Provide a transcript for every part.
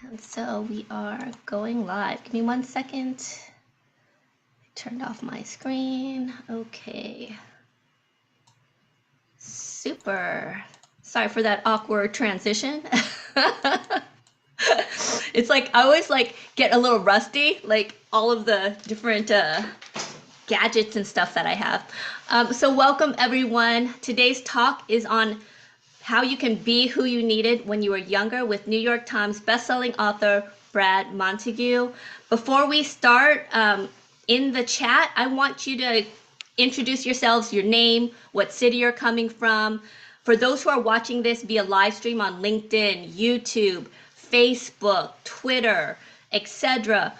And so we are going live. Give me 1 second. I turned off my screen. Okay. Super. Sorry for that awkward transition. It's like I always get a little rusty, like all of the different gadgets and stuff that I have. So welcome everyone. Today's talk is on how you can be who you needed when you were younger with New York Times bestselling author Brad Montague. Before we start, in the chat, I want you to introduce yourselves, your name, what city you're coming from. For those who are watching this via live stream on LinkedIn, YouTube, Facebook, Twitter, etc.,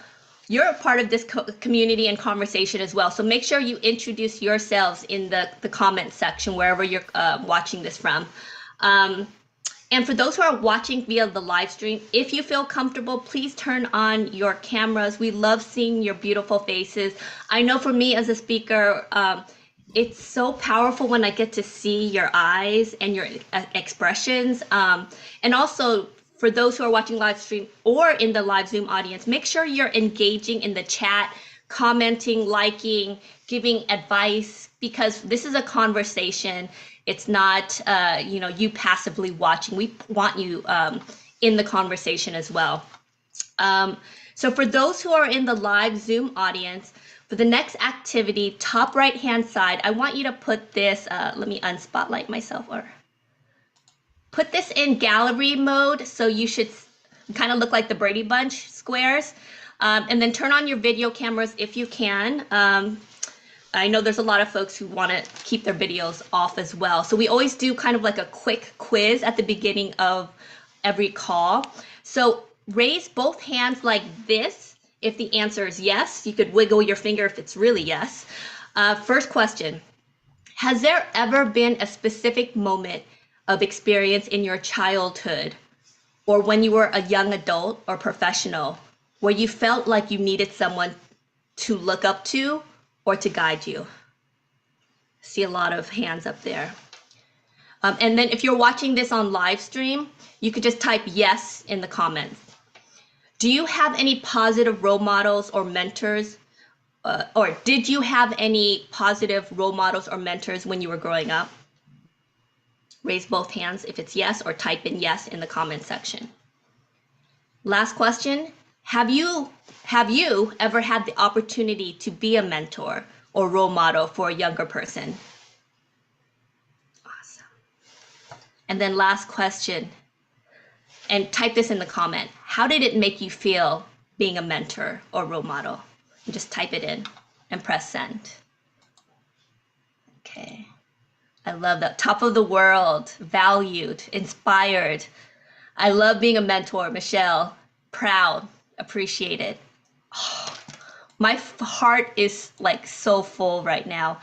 you're a part of this community and conversation as well. So make sure you introduce yourselves in the comment section, wherever you're watching this from. And for those who are watching via the live stream, if you feel comfortable, please turn on your cameras. We love seeing your beautiful faces. I know for me as a speaker, it's so powerful when I get to see your eyes and your expressions. And also for those who are watching live stream or in the live Zoom audience, make sure you're engaging in the chat, commenting, liking, giving advice, because this is a conversation. It's not, you passively watching. We want you in the conversation as well. So for those who are in the live Zoom audience, for the next activity, top right-hand side, I want you to put this, let me unspotlight myself, or put this in gallery mode. So you should kind of look like the Brady Bunch squares. And then turn on your video cameras if you can. I know there's a lot of folks who want to keep their videos off as well. So we always do kind of like a quick quiz at the beginning of every call. So raise both hands like this if the answer is yes. You could wiggle your finger if it's really yes. First question, has there ever been a specific moment of experience in your childhood or when you were a young adult or professional where you felt like you needed someone to look up to or to guide you? See a lot of hands up there. And then if you're watching this on live stream, you could just type yes in the comments. Do you have any positive role models or mentors? Or did you have any positive role models or mentors when you were growing up? Raise both hands if it's yes, or type in yes in the comment section. Last question. Have you ever had the opportunity to be a mentor or role model for a younger person? Awesome. And then last question, and type this in the comment. How did it make you feel being a mentor or role model? And just type it in and press send. Okay. I love that. Top of the world, valued, inspired. I love being a mentor, Michelle. Proud, appreciated. Oh, my heart is like so full right now.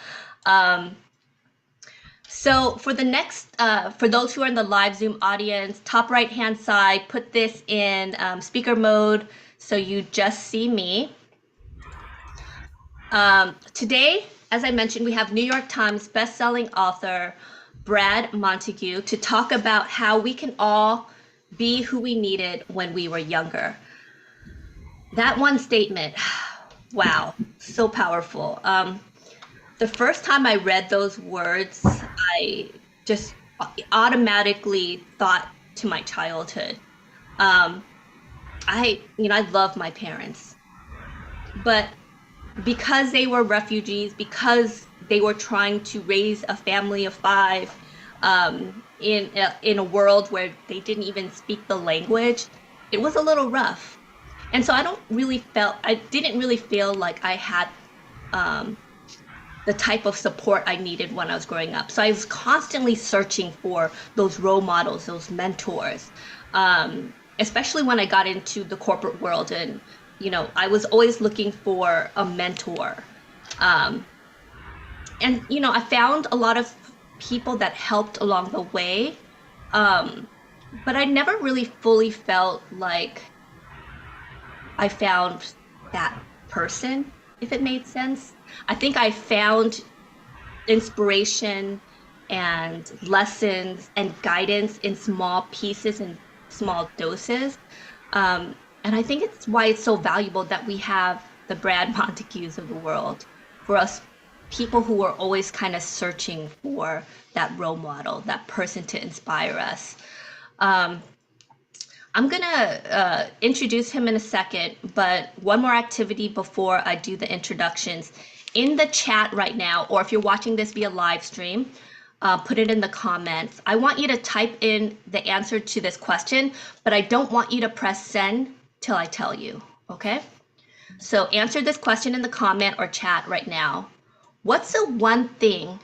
So for the next, for those who are in the live Zoom audience, top right-hand side, put this in speaker mode so you just see me. Today, as I mentioned, we have New York Times bestselling author Brad Montague to talk about how we can all be who we needed when we were younger. That one statement, wow, so powerful. The first time I read those words, I just automatically thought to my childhood. I love my parents, but because they were refugees, because they were trying to raise a family of 5 in a world where they didn't even speak the language, it was a little rough. And so I didn't really feel like I had the type of support I needed when I was growing up. So I was constantly searching for those role models, those mentors, especially when I got into the corporate world. And I was always looking for a mentor. And I found a lot of people that helped along the way. But I never really fully felt like I found that person, if it made sense. I think I found inspiration and lessons and guidance in small pieces and small doses. And I think it's why it's so valuable that we have the Brad Montagues of the world, for us people who are always kind of searching for that role model, that person to inspire us. Um, I'm gonna introduce him in a second, but one more activity before I do the introductions. In the chat right now, or if you're watching this via live stream, put it in the comments. I want you to type in the answer to this question, but I don't want you to press send till I tell you, okay? So answer this question in the comment or chat right now. What's the one thing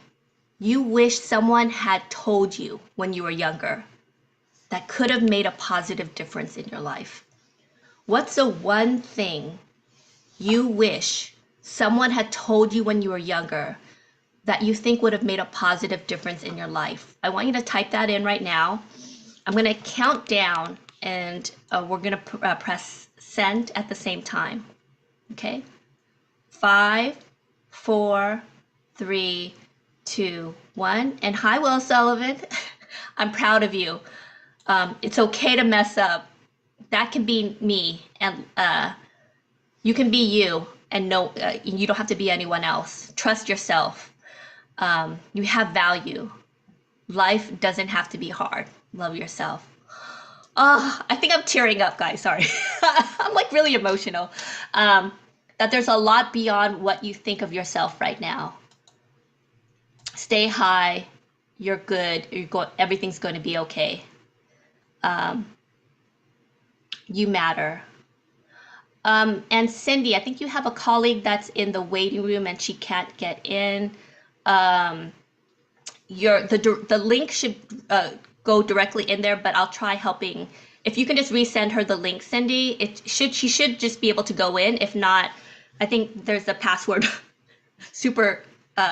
you wish someone had told you when you were younger that could have made a positive difference in your life? What's the one thing you wish someone had told you when you were younger that you think would have made a positive difference in your life? I want you to type that in right now. I'm going to count down, and we're going to press send at the same time. Okay? 5, 4, 3, 2, 1. And hi, Will Sullivan. I'm proud of you. It's okay to mess up. That can be me, and you can be you, and no, you don't have to be anyone else. Trust yourself. You have value. Life doesn't have to be hard. Love yourself. Oh, I think I'm tearing up, guys. Sorry. I'm like really emotional. That there's a lot beyond what you think of yourself right now. Stay high. You're good. Everything's going to be okay. You matter. And Cindy, I think you have a colleague that's in the waiting room and she can't get in. The link should go directly in there, but I'll try helping. If you can just resend her the link, Cindy, she should just be able to go in. If not, I think there's a password, super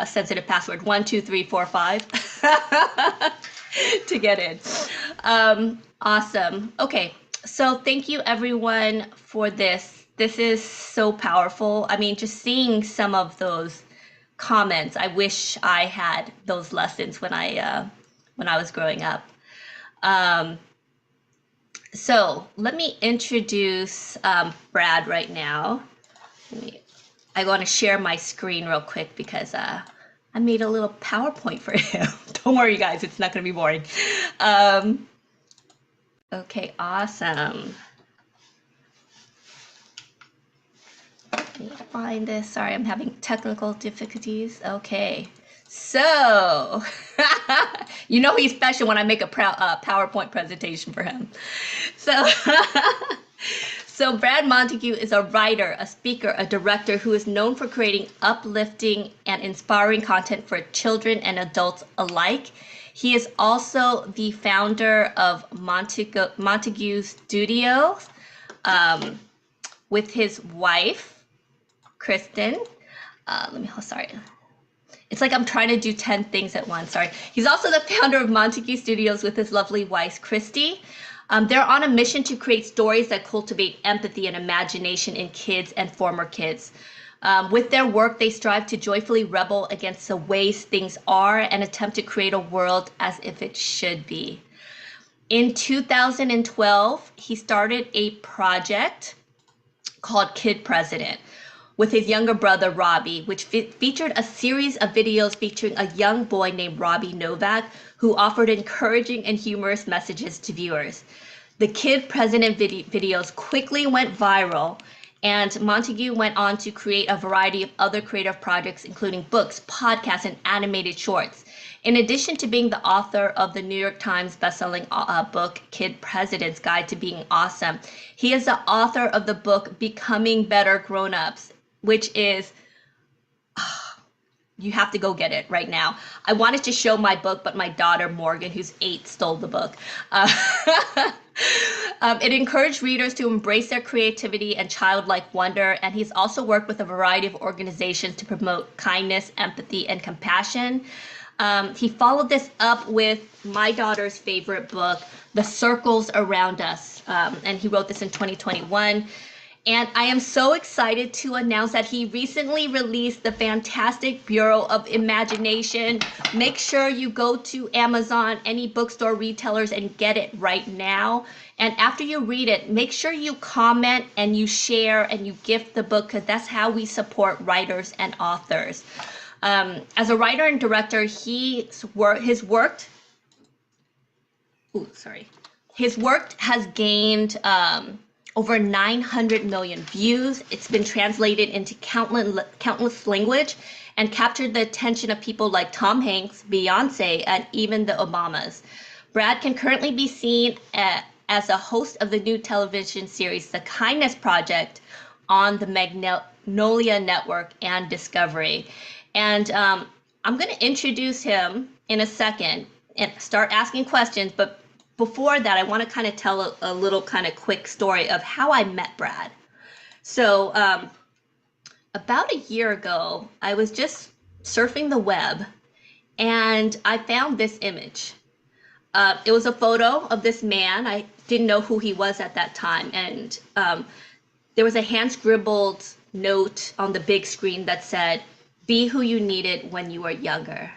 sensitive password, 1 2 3 4 5 to get in. Awesome. Okay, so thank you everyone for this. This is so powerful. I mean, just seeing some of those comments, I wish I had those lessons when I was growing up. So let me introduce Brad right now. I want to share my screen real quick because I made a little PowerPoint for him. Don't worry, guys, it's not going to be boring. Okay, awesome. Let me find this. Sorry, I'm having technical difficulties. Okay, so you know he's special when I make a PowerPoint presentation for him. So Brad Montague is a writer, a speaker, a director who is known for creating uplifting and inspiring content for children and adults alike. He is also the founder of Montague Studios with his wife, Kristen. Sorry. It's like I'm trying to do 10 things at once. Sorry. He's also the founder of Montague Studios with his lovely wife, Christy. They're on a mission to create stories that cultivate empathy and imagination in kids and former kids. With their work, they strive to joyfully rebel against the ways things are and attempt to create a world as if it should be. In 2012, he started a project called Kid President with his younger brother, Robbie, which featured a series of videos featuring a young boy named Robbie Novak, who offered encouraging and humorous messages to viewers. The Kid President videos quickly went viral, and Montague went on to create a variety of other creative projects, including books, podcasts, and animated shorts. In addition to being the author of the New York Times bestselling book, Kid President's Guide to Being Awesome, he is the author of the book, Becoming Better Grown-Ups, which is... you have to go get it right now. I wanted to show my book, but my daughter, Morgan, who's 8, stole the book. It encouraged readers to embrace their creativity and childlike wonder, and he's also worked with a variety of organizations to promote kindness, empathy, and compassion. He followed this up with my daughter's favorite book, The Circles Around Us, and he wrote this in 2021. And I am so excited to announce that he recently released the fantastic Bureau of Imagination. Make sure you go to Amazon, any bookstore retailers, and get it right now. And after you read it, make sure you comment and you share and you gift the book, because that's how we support writers and authors. As a writer and director, his work, ooh, sorry, his work has gained over 900 million views. It's been translated into countless language and captured the attention of people like Tom Hanks, Beyonce, and even the Obamas. Brad can currently be seen as a host of the new television series The Kindness Project on the Magnolia Network and Discovery. And I'm going to introduce him in a second and start asking questions. But before that, I want to kind of tell a little kind of quick story of how I met Brad. So about a year ago, I was just surfing the web and I found this image. It was a photo of this man. I didn't know who he was at that time. And there was a hand scribbled note on the big screen that said, "Be who you needed when you were younger."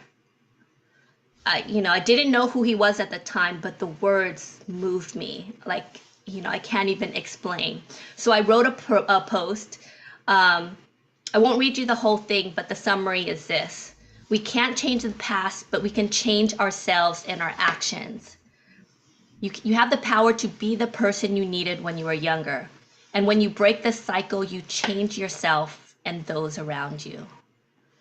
I didn't know who he was at the time, but the words moved me. Like, I can't even explain. So I wrote a post. I won't read you the whole thing, but the summary is this: we can't change the past, but we can change ourselves and our actions. You have the power to be the person you needed when you were younger. And when you break the cycle, you change yourself and those around you.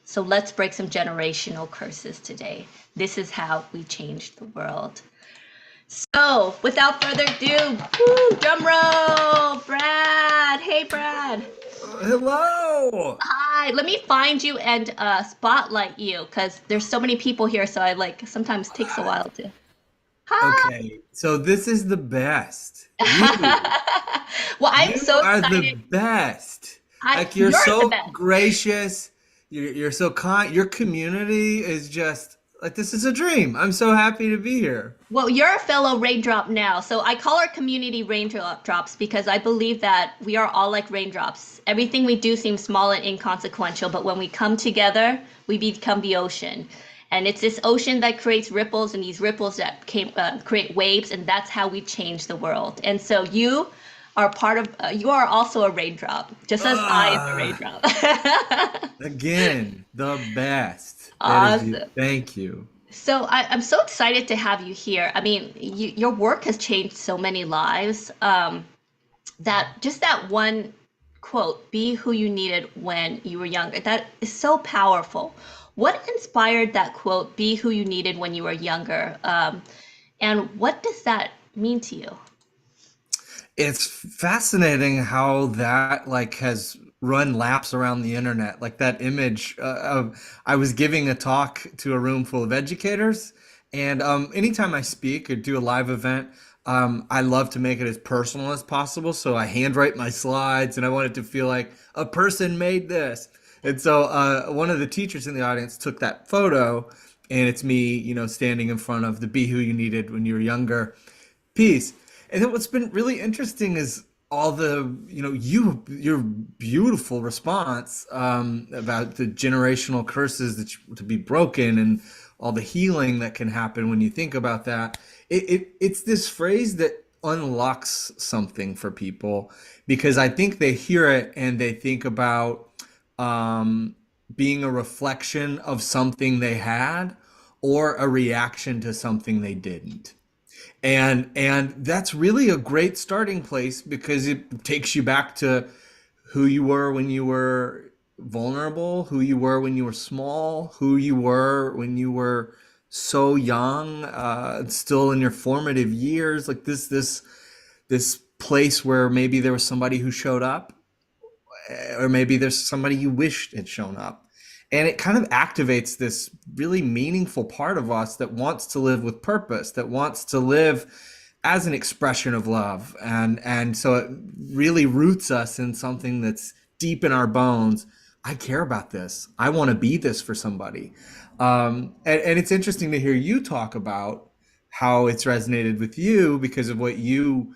So let's break some generational curses today. This is how we change the world. So without further ado, woo, drum roll, Brad. Hey, Brad. Hello. Hi. Let me find you and spotlight you, because there's so many people here. So I sometimes takes a while to. Hi. Okay, so this is the best. You, Well, I'm you so are the excited. best. Like you're You're the so best. gracious. You're so kind. Your community is just like this is a dream. I'm so happy to be here. Well, you're a fellow raindrop now. So I call our community raindrops because I believe that we are all like raindrops. Everything we do seems small and inconsequential, but when we come together, we become the ocean. And it's this ocean that creates ripples, and these ripples that create waves, and that's how we change the world. And so you are also a raindrop, just as I am a Ah, raindrop. again, the best. That is you. Awesome. Thank you. So I'm so excited to have you here. I mean, your work has changed so many lives. That just that one quote, "Be who you needed when you were younger," that is so powerful. What inspired that quote, "Be who you needed when you were younger"? And what does that mean to you? It's fascinating how that like has run laps around the internet. Like that image of I was giving a talk to a room full of educators, and anytime I speak or do a live event, I love to make it as personal as possible. So I handwrite my slides, and I want it to feel like a person made this. And so one of the teachers in the audience took that photo, and it's me, standing in front of the "Be Who You Needed When You Were Younger" piece. And then what's been really interesting is all the, your beautiful response about the generational curses to be broken and all the healing that can happen when you think about that. It's this phrase that unlocks something for people because I think they hear it and they think about being a reflection of something they had or a reaction to something they didn't. And that's really a great starting place because it takes you back to who you were when you were vulnerable, who you were when you were small, who you were when you were so young, still in your formative years, like this place where maybe there was somebody who showed up or maybe there's somebody you wished had shown up. And it kind of activates this really meaningful part of us that wants to live with purpose, that wants to live as an expression of love. And so it really roots us in something that's deep in our bones. I care about this. I want to be this for somebody. And it's interesting to hear you talk about how it's resonated with you because of what you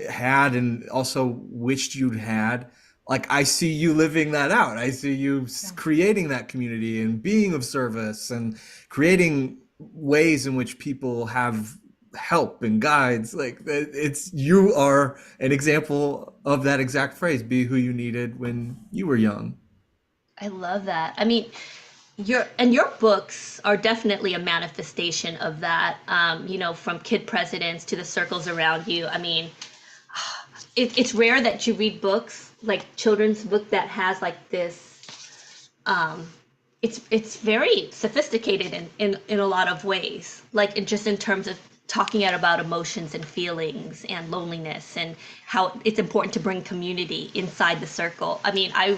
had and also wished you'd had. Like I see you living that out. I see you Yeah. creating that community and being of service and creating ways in which people have help and guides. Like it's you are an example of that exact phrase, be who you needed when you were young. I love that. I mean, your books are definitely a manifestation of that. From Kid Presidents to The Circles Around You. I mean, it's rare that you read books like children's book that has like this. It's very sophisticated in a lot of ways, like just in terms of talking out about emotions and feelings and loneliness and how it's important to bring community inside the circle. I mean, I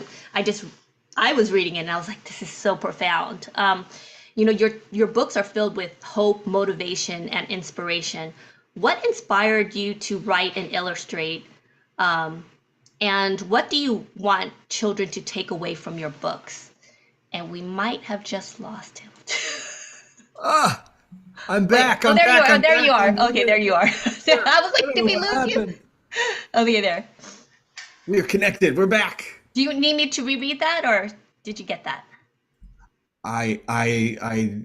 was reading it and I was like, this is so profound. Your books are filled with hope, motivation, and inspiration. What inspired you to write and illustrate? And what do you want children to take away from your books? And we might have just lost him. Ah, I'm Wait, back. oh, I'm there you back. are. Oh, I'm there you back. are. I'm Okay, here. there you are. I was I like, don't did know we what lose you? happened. Okay, there. We're connected. We're back. Do you need me to reread that or did you get that? I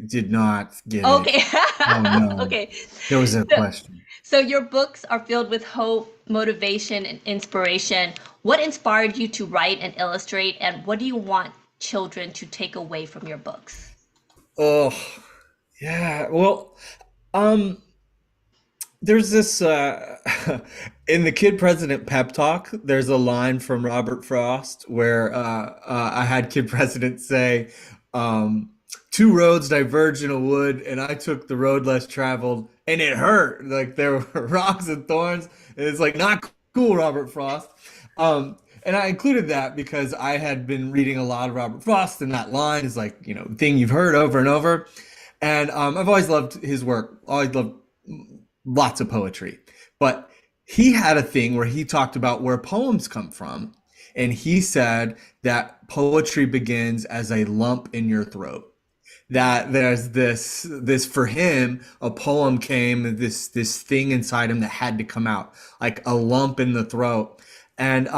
did not get it. Okay. Oh no. Okay. There was a So, question. so your books are filled with hope, motivation, and inspiration. What inspired you to write and illustrate, and what do you want children to take away from your books? Oh, yeah. Well, um, there's this in the Kid President pep talk, there's a line from Robert Frost where I had Kid President say, um, two roads diverge in a wood, and I took the road less traveled, and it hurt. Like there were rocks and thorns, and it's like not cool, Robert Frost. And I included that because I had been reading a lot of Robert Frost, and that line is like, thing you've heard over and over. And I've always loved his work, always loved lots of poetry. But he had a thing where he talked about where poems come from. And he said that poetry begins as a lump in your throat. That there's this for him, a poem came, this thing inside him that had to come out, like a lump in the throat. And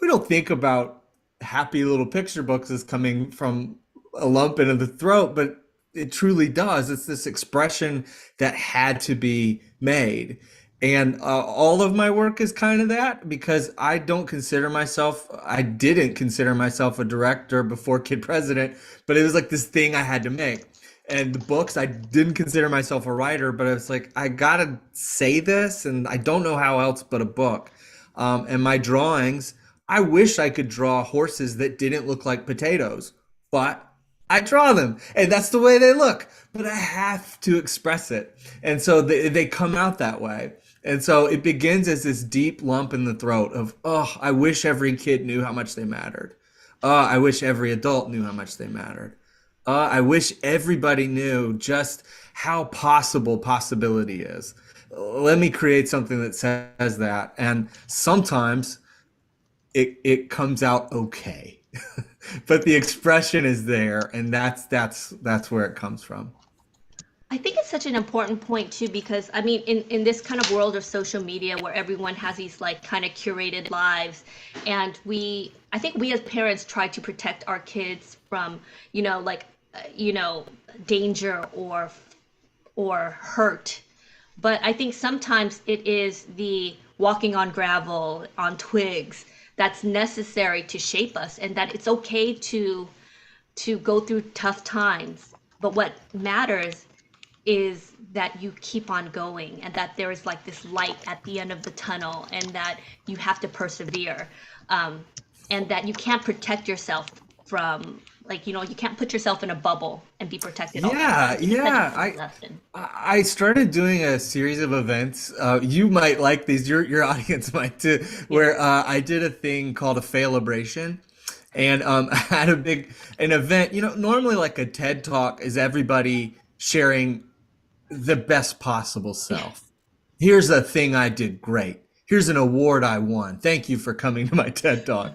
we don't think about happy little picture books as coming from a lump in the throat, but it truly does. It's this expression that had to be made. And all of my work is kind of that because I didn't consider myself a director before Kid President, but it was like this thing I had to make. And the books, I didn't consider myself a writer, but it's like, I gotta say this, and I don't know how else but a book. And my drawings, I wish I could draw horses that didn't look like potatoes, but I draw them, and that's the way they look. But I have to express it, and so they come out that way. And so it begins as this deep lump in the throat of, oh, I wish every kid knew how much they mattered. I wish every adult knew how much they mattered. I wish everybody knew just how possible possibility is. Let me create something that says that. And sometimes it comes out okay. But the expression is there, and that's where it comes from. I think it's such an important point too, because I mean, in this kind of world of social media where everyone has these like kind of curated lives, and I think we as parents try to protect our kids from, like, you know, danger or hurt. But I think sometimes it is the walking on gravel, on twigs, that's necessary to shape us, and that it's okay to go through tough times. But what matters is that you keep on going and that there is like this light at the end of the tunnel and that you have to persevere, um, and that you can't protect yourself from, like, you can't put yourself in a bubble and be protected all the time. I Yeah, think it's such a yeah. good lesson. I started doing a series of events. You might like these. Your audience might too. Yeah. Where I did a thing called a failibration, and I had an event. Normally like a TED Talk is everybody sharing the best possible Yeah. self. Here's a thing I did great. here's an award I won. Thank you for coming to my TED Talk.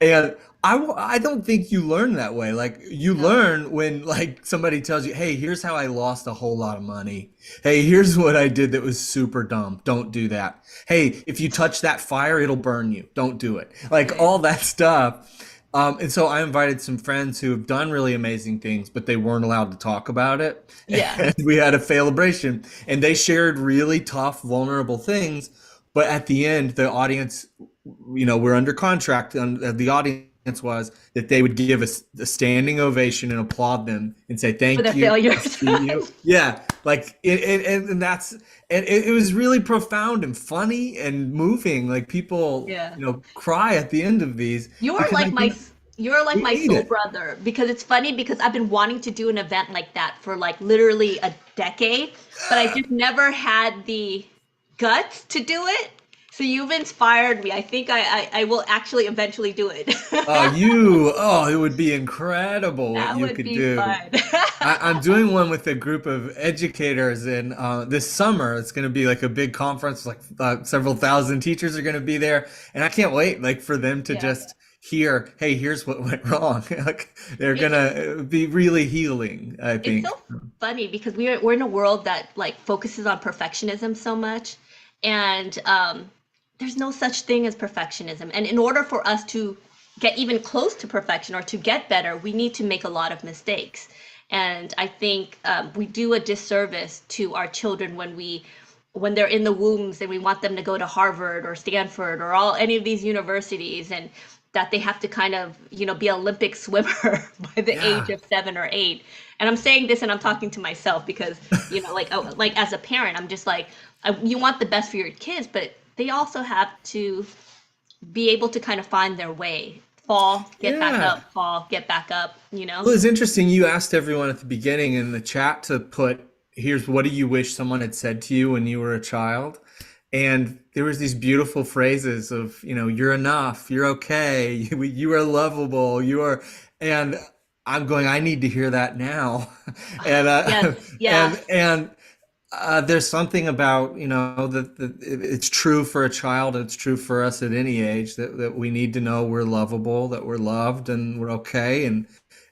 And I don't think you learn that way. Like you No. learn when like somebody tells you, hey, here's how I lost a whole lot of money. Hey, here's what I did that was super dumb. Don't do that. Hey, if you touch that fire, it'll burn you. Don't do it. Like Yeah. all that stuff. And so I invited some friends who have done really amazing things, but they weren't allowed to talk about it. Yeah. And we had a celebration, and they shared really tough, vulnerable things. But at the end, the audience, we're under contract, and the audience was that they would give us a standing ovation and applaud them and say, For thank their you. I failures. see you. Yeah. Like, and that's, and it was really profound and funny and moving. Like people, Yeah. cry at the end of these You're because I like my think you're like we my need soul it. brother because it's funny because I've been wanting to do an event like that for like literally a decade, but I just never had the guts to do it. So you've inspired me. I think I will actually eventually do it. It would be incredible what That you would could be do. fun. I'm doing one with a group of educators in this summer. It's going to be like a big conference, like several thousand teachers are going to be there, and I can't wait, like for them to Yeah. just hear, "Hey, here's what went wrong." Like they're It, gonna be really healing, I it's so think. funny because we're in a world that like focuses on perfectionism so much, and there's no such thing as perfectionism. And in order for us to get even close to perfection or to get better, we need to make a lot of mistakes. And I think we do a disservice to our children when they're in the wombs and we want them to go to Harvard or Stanford or all any of these universities and that they have to kind of, be an Olympic swimmer by the age Yeah. of 7 or 8. And I'm saying this and I'm talking to myself because, like as a parent, I'm just like, you want the best for your kids, but they also have to be able to kind of find their way, fall, get back Yeah. up, fall, get back up. Well, it's interesting. You asked everyone at the beginning in the chat to put, here's what do you wish someone had said to you when you were a child? And there was these beautiful phrases of, you're enough, you're okay, you are lovable, and I'm going, I need to hear that now. And Yes, yeah. there's something about, that it's true for a child, it's true for us at any age that we need to know we're lovable, that we're loved and we're okay.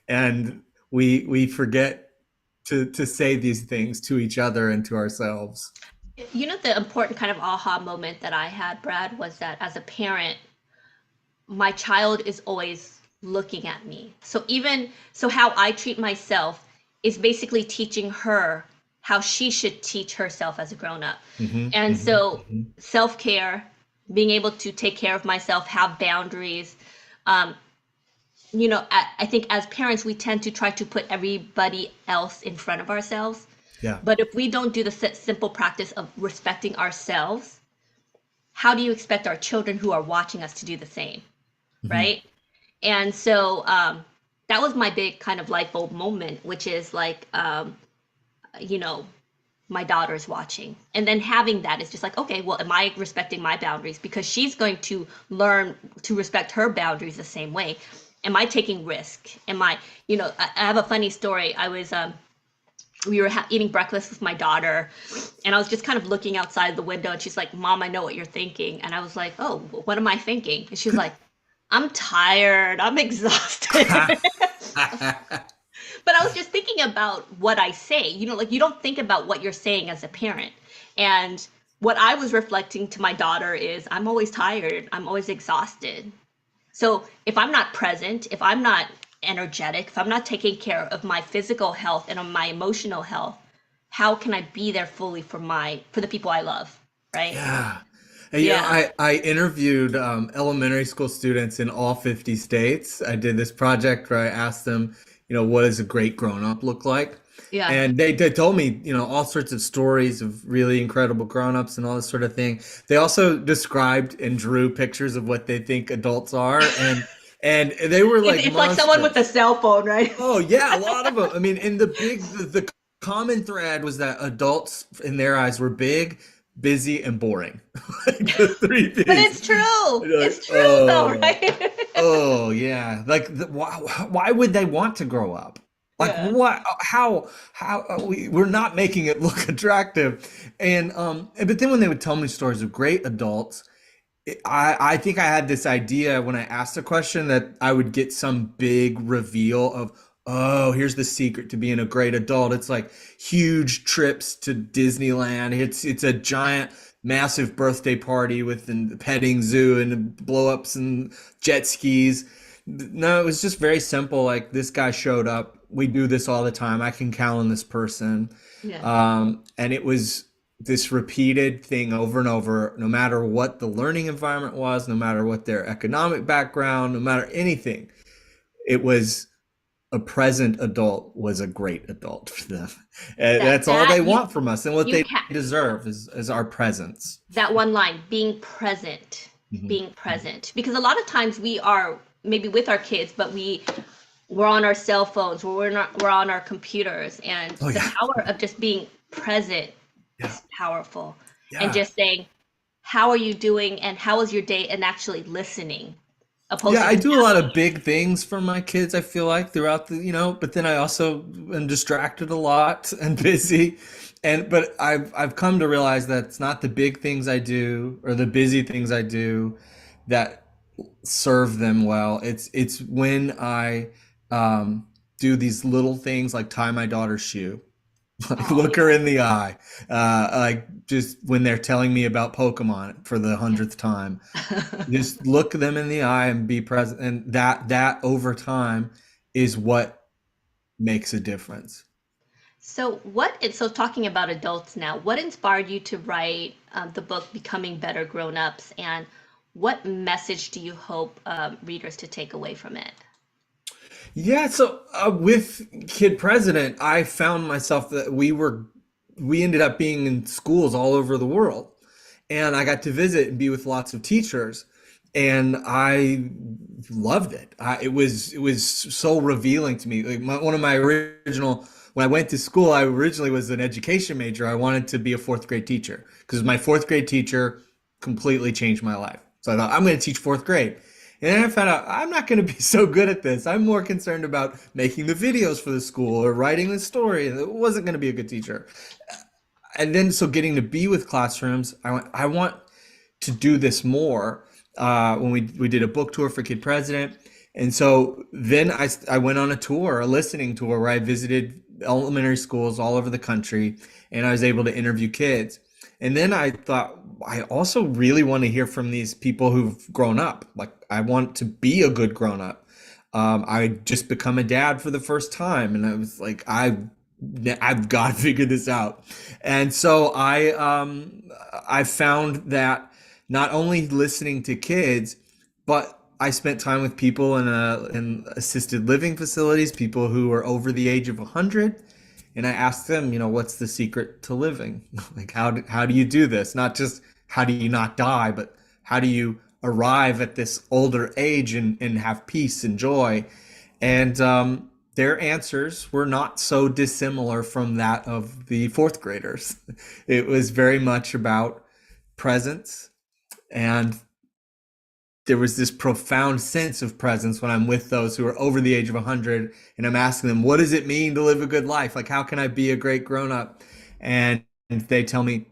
And we forget to say these things to each other and to ourselves. The important kind of aha moment that I had, Brad, was that as a parent, my child is always looking at me. So how I treat myself is basically teaching her how she should teach herself as a grown up. Hmm. And Hmm. so self-care, being able to take care of myself, have boundaries. Um, I think as parents, we tend to try to put everybody else in front of ourselves. Yeah. But if we don't do the simple practice of respecting ourselves, how do you expect our children who are watching us to do the same? Hmm. Right? And so that was my big kind of light bulb moment, which is like, you know, my daughter's watching. And then having that is just like, okay, well, am I respecting my boundaries? Because she's going to learn to respect her boundaries the same way. Am I taking risk? I have a funny story. We were eating breakfast with my daughter, and I was just kind of looking outside the window, and she's like, Mom, I know what you're thinking. And I was like, oh, what am I thinking? And she's like, I'm tired. I'm exhausted. But I was just thinking about what I say. Like you don't think about what you're saying as a parent. And what I was reflecting to my daughter is I'm always tired. I'm always exhausted. So if I'm not present, if I'm not energetic, if I'm not taking care of my physical health and of my emotional health, how can I be there fully for the people I love? Right? Yeah. And, Yeah. I interviewed elementary school students in all 50 states. I did this project where I asked them, what does a great grown up look like? Yeah. And they told me, all sorts of stories of really incredible grown-ups and all this sort of thing. They also described and drew pictures of what they think adults are, and they were It's, like it's like someone with a monsters. cell phone, right? Oh yeah, a lot of them. I mean, in the common thread was that adults in their eyes were big, busy, and boring. Like the three But P's. it's true. You're like, It's true though, oh, right? oh yeah. Like why would they want to grow up? Like Yeah. what? How we're not making it look attractive, but then when they would tell me stories of great adults, I think I had this idea when I asked the question that I would get some big reveal of, oh, here's the secret to being a great adult. It's like huge trips to Disneyland. It's a giant, massive birthday party with the petting zoo and blow ups and jet skis. No, it was just very simple. Like this guy showed up. We do this all the time. I can count on this person. Yeah. And it was this repeated thing over and over, no matter what the learning environment was, no matter what their economic background, no matter anything. It was a present adult was a great adult for them. And That that's all that they want from us. And what you they can deserve is our presence. that one line, being present, Mhm. being present. Because a lot of times we are maybe with our kids, but we're on our cell phones, or we're on our computers, and Oh the yeah. power of just being present Yeah. is powerful. And Yeah. just saying, how are you doing and how was your day, and actually listening opposed Yeah, to I just do a lot asking. of big things for my kids, I feel like throughout but then I also am distracted a lot and busy. But I've come to realize that it's not the big things I do or the busy things I do that serve them well. It's when I um do these little things like tie my daughter's shoe, like Oh look her in the eye, like just when they're telling me about Pokemon for the yeah. 100th time, just look them in the eye and be present, and that over time is what makes a difference. So talking about adults now, what inspired you to write the book Becoming Better Grown-ups, and what message do you hope readers to take away from it? Yeah, so with Kid President, I found myself that we ended up being in schools all over the world, and I got to visit and be with lots of teachers, and I loved it. It was so revealing to me. Like one of my original when I went to school, I originally was an education major. I wanted to be a fourth grade teacher because my fourth grade teacher completely changed my life. So I thought I'm going to teach fourth grade. And then I found out I'm not going to be so good at this. I'm more concerned about making the videos for the school or writing the story. It wasn't going to be a good teacher. And then so getting to be with classrooms, I want to do this more. When we did a book tour for Kid President, and so then I went on a tour, a listening tour, where I visited elementary schools all over the country, and I was able to interview kids. And then I thought I also really want to hear from these people who've grown up. Like I want to be a good grown up. I just become a dad for the first time, and I was like, I've got to figure this out. And so I found that not only listening to kids, but I spent time with people in assisted living facilities, people who are over the age of 100, and I asked them, what's the secret to living? Like how do you do this? Not just how do you not die, but how do you arrive at this older age and have peace and joy? And their answers were not so dissimilar from that of the fourth graders. It was very much about presence, and there was this profound sense of presence when I'm with those who are over the age of 100, and I'm asking them, what does it mean to live a good life? Like, how can I be a great grown up? And they tell me,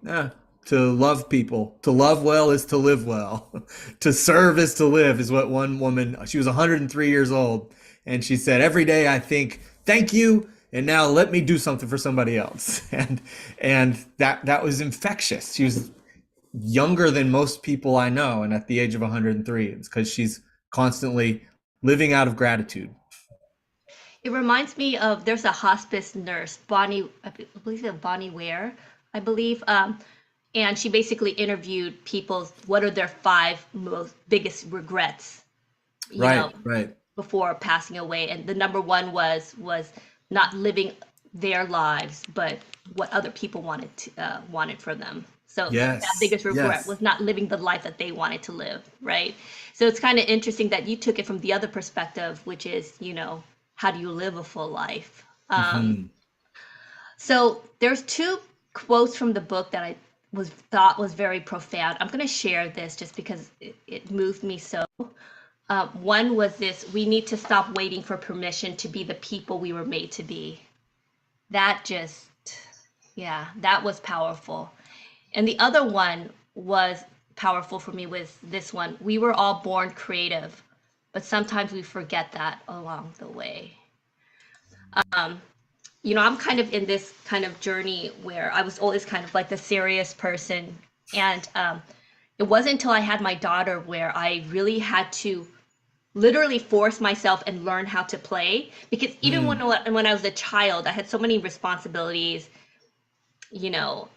to love people, to love well is to live well, to serve is to live, is what one woman, she was 103 years old, and she said, every day I think, thank you. And now let me do something for somebody else. And that was infectious. She was younger than most people I know, and at the age of 103, it's because she's constantly living out of gratitude. It reminds me of there's a hospice nurse, Bonnie, I believe it's Bonnie Ware, I believe, and she basically interviewed people. What are their five most biggest regrets? You know, Right, right. before passing away, and the number one was not living their lives, but what other people wanted for them. So that Yes, biggest regret yes. was not living the life that they wanted to live, right? So it's kind of interesting that you took it from the other perspective, which is, how do you live a full life? Hmm. So there's two quotes from the book that I was thought was very profound. I'm going to share this just because it moved me so. One was this: we need to stop waiting for permission to be the people we were made to be. That just, yeah, that was powerful. And the other one was powerful for me was this one: we were all born creative, but sometimes we forget that along the way. I'm kind of in this kind of journey where I was always kind of like the serious person. And it wasn't until I had my daughter where I really had to literally force myself and learn how to play. Because even Mm. when I was a child, I had so many responsibilities,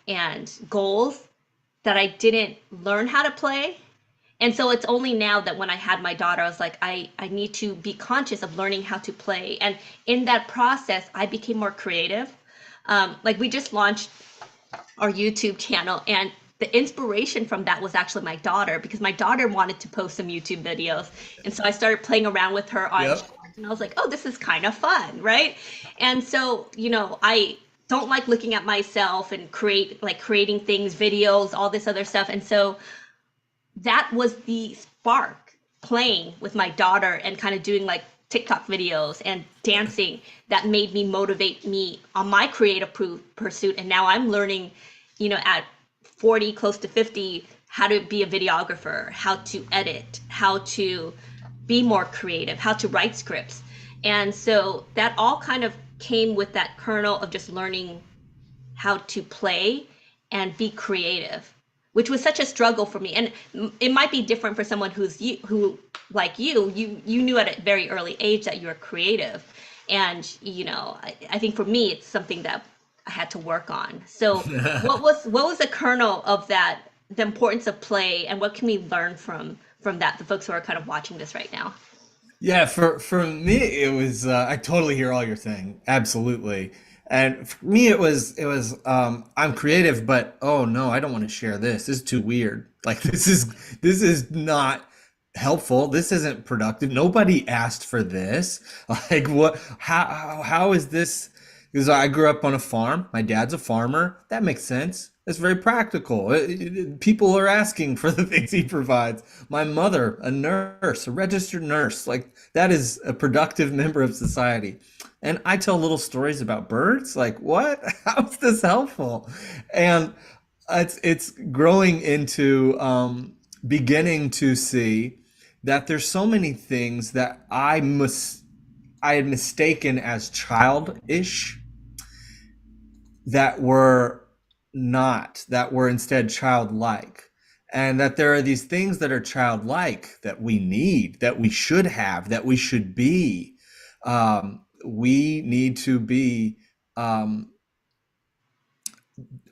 and goals that I didn't learn how to play. And so it's only now that when I had my daughter, I was like, I need to be conscious of learning how to play. And in that process, I became more creative. Like we just launched our YouTube channel, and the inspiration from that was actually my daughter, because my daughter wanted to post some YouTube videos. And so I started playing around with her on Yep. shorts, and I was like, oh, this is kind of fun, right? And so, I don't like looking at myself and creating things, videos, all this other stuff. And so that was the spark, playing with my daughter and kind of doing like TikTok videos and dancing, that made me motivate me on my creative pursuit. And now I'm learning, at 40, close to 50, how to be a videographer, how to edit, how to be more creative, how to write scripts. And so that all kind of came with that kernel of just learning how to play and be creative, which was such a struggle for me. And it might be different for someone who like you knew at a very early age that you were creative. And I think for me it's something that I had to work on. So what was the kernel of that, the importance of play, and what can we learn from that, the folks who are kind of watching this right now? Yeah, for me it was I totally hear all you're saying. Absolutely. And for me it was I'm creative, but oh no, I don't want to share this. This is too weird. Like this is not helpful. This isn't productive. Nobody asked for this. Like what how is this? Because I grew up on a farm. My dad's a farmer. That makes sense. It's very practical. People are asking for the things he provides. My mother, a nurse, a registered nurse, like that is a productive member of society. And I tell little stories about birds. Like, what? How is this helpful? And it's growing into beginning to see that there's so many things that I had mistaken as childish that were not, that were instead childlike. And that there are these things that are childlike that we need, that we should have, that we should be. We need to be um,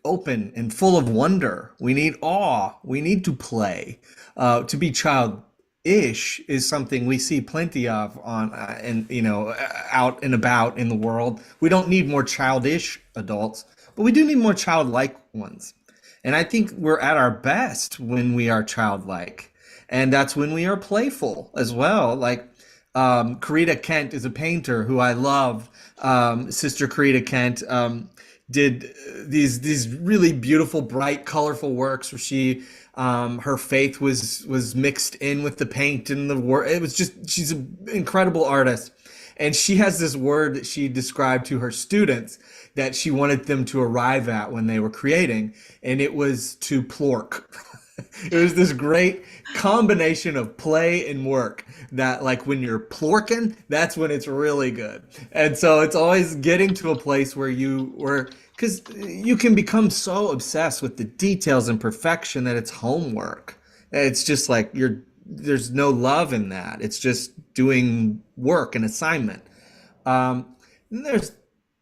open and full of wonder. We need awe. We need to play. To be childish is something we see plenty of on and out and about in the world. We don't need more childish adults, but we do need more childlike ones. And I think we're at our best when we are childlike, and that's when we are playful as well. Like Karita Kent is a painter who I love. Sister Karita Kent did these really beautiful, bright, colorful works where she her faith was mixed in with the paint and the work. It was just she's an incredible artist. And she has this word that she described to her students that she wanted them to arrive at when they were creating, and it was to plork. It was this great combination of play and work that, like, when you're plorking, that's when it's really good. And so it's always getting to a place where because you can become so obsessed with the details and perfection that it's homework. It's just like there's no love in that. It's just doing work and assignment. And there's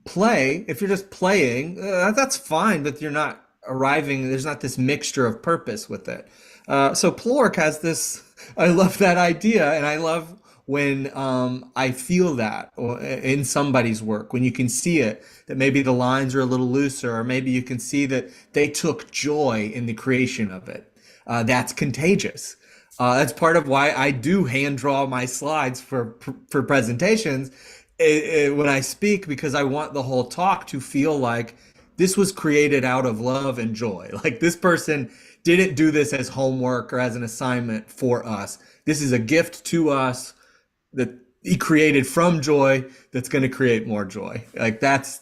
play. If you're just playing, that's fine, but you're not arriving. There's not this mixture of purpose with it. So Plork has this. I love that idea, and I love when I feel that in somebody's work, when you can see it, that maybe the lines are a little looser, or maybe you can see that they took joy in the creation of it. That's contagious. That's part of why I do hand draw my slides for presentations when I speak, because I want the whole talk to feel like this was created out of love and joy. Like this person didn't do this as homework or as an assignment for us. This is a gift to us that he created from joy that's going to create more joy. Like that's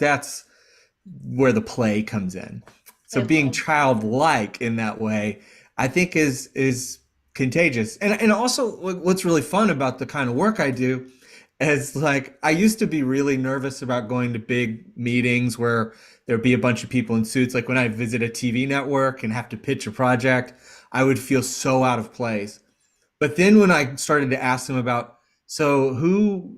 where the play comes in. So I being love. childlike in that way, I think is contagious. And also what's really fun about the kind of work I do is like I used to be really nervous about going to big meetings where there'd be a bunch of people in suits. Like when I visit a TV network and have to pitch a project, I would feel so out of place. But then when I started to ask them about, so who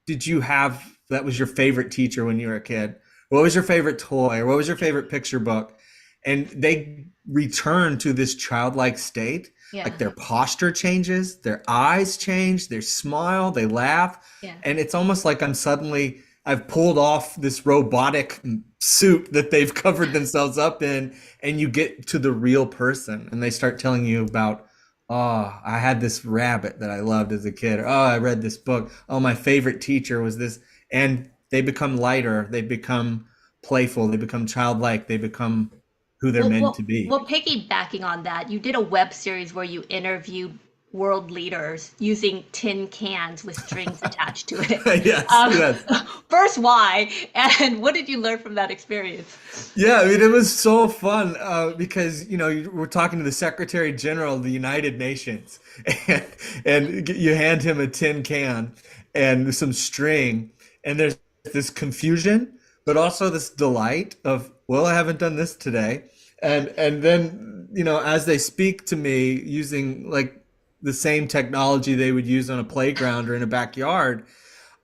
did you have that was your favorite teacher when you were a kid? What was your favorite toy? Or what was your favorite picture book? And they return to this childlike state. Yeah. Like their posture changes, their eyes change, they smile, they laugh. Yeah. And it's almost like I've pulled off this robotic suit that they've covered themselves up in, and you get to the real person and they start telling you about, oh, I had this rabbit that I loved as a kid. Or, oh, I read this book. Oh, my favorite teacher was this. And they become lighter. They become playful. They become childlike. They become who they're Well, meant to well, be. well, piggybacking on that, you did a web series where you interviewed world leaders using tin cans with strings attached to it. Yes, Um, yes. First, why? And what did you learn from that experience? Yeah, I mean, it was so fun because, we're talking to the Secretary General of the United Nations, and, and you hand him a tin can and some string, and there's this confusion, but also this delight of, well, I haven't done this today. And then, as they speak to me using like the same technology they would use on a playground or in a backyard,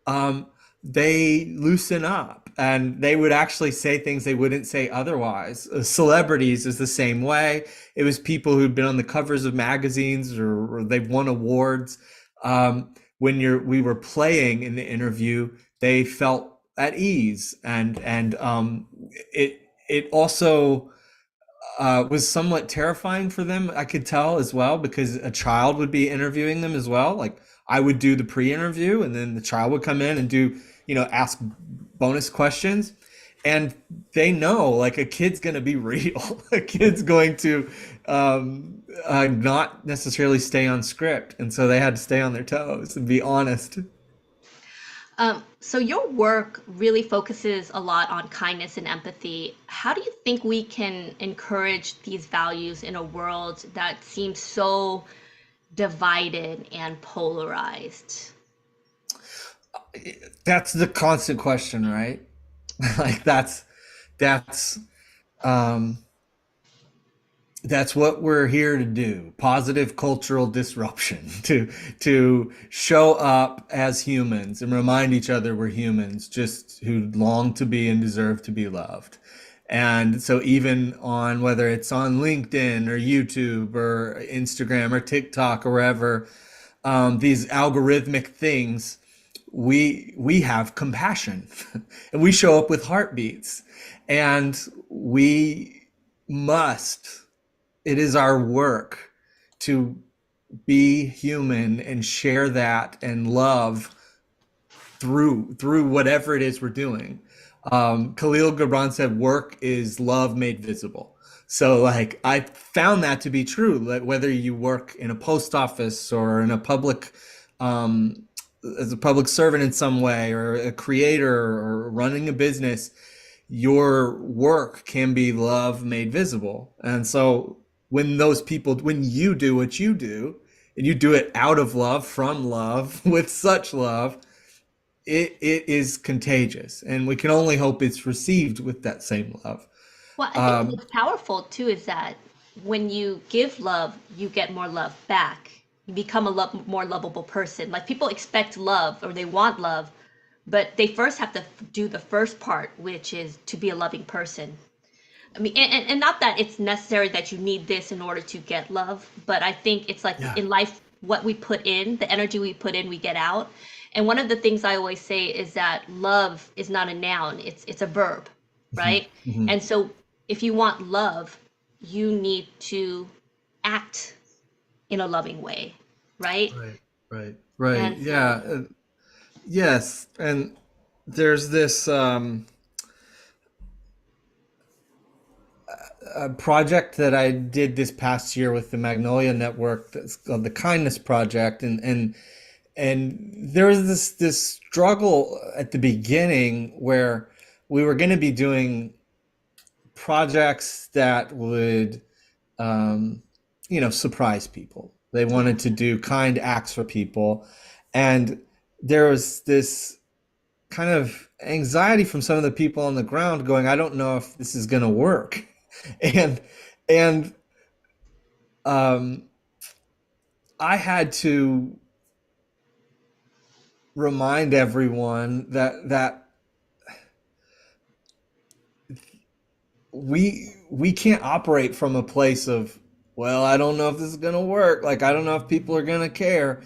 um, they loosen up and they would actually say things they wouldn't say otherwise. Celebrities is the same way. It was people who'd been on the covers of magazines or they've won awards. We were playing in the interview, they felt at ease, and it also was somewhat terrifying for them, I could tell as well, because a child would be interviewing them as well. Like I would do the pre-interview and then the child would come in and do, ask bonus questions. And they know like a kid's going to be real. A kid's going to not necessarily stay on script. And so they had to stay on their toes and be honest. So your work really focuses a lot on kindness and empathy. How do you think we can encourage these values in a world that seems so divided and polarized? That's the constant question, right? Like that's um that's what we're here to do. Positive cultural disruption, to show up as humans and remind each other we're humans just who long to be and deserve to be loved. And so even on whether it's on LinkedIn or YouTube or Instagram or TikTok or wherever, these algorithmic things, we have compassion and we show up with heartbeats, and we must it is our work to be human and share that and love through whatever it is we're doing. Khalil Gibran said, "Work is love made visible." So, like, I found that to be true. That whether you work in a post office or in a um, as a public servant in some way, or a creator, or running a business, your work can be love made visible. And so when you do what you do, and you do it out of love, from love, with such love, it is contagious. And we can only hope it's received with that same love. Well, I think Um, what's powerful too is that when you give love, you get more love back. You become a more lovable person. Like people expect love or they want love, but they first have to do the first part, which is to be a loving person. I mean, and not that it's necessary that you need this in order to get love, but I think it's like yeah. in life, what we put in, the energy we put in, we get out. And one of the things I always say is that love is not a noun, it's a verb, Mhm, right? mhm. And so if you want love, you need to act in a loving way, right? Right, right, right. And Yeah. so, Yes. And there's this a project that I did this past year with the Magnolia Network that's called the Kindness Project, and there was this struggle at the beginning where we were going to be doing projects that would um, surprise people. They Yeah. wanted to do kind acts for people, and there was this kind of anxiety from some of the people on the ground going, I don't know if this is going to work. And and um, I had to remind everyone that we can't operate from a place of, well, I don't know if this is going to work. Like, I don't know if people are going to care.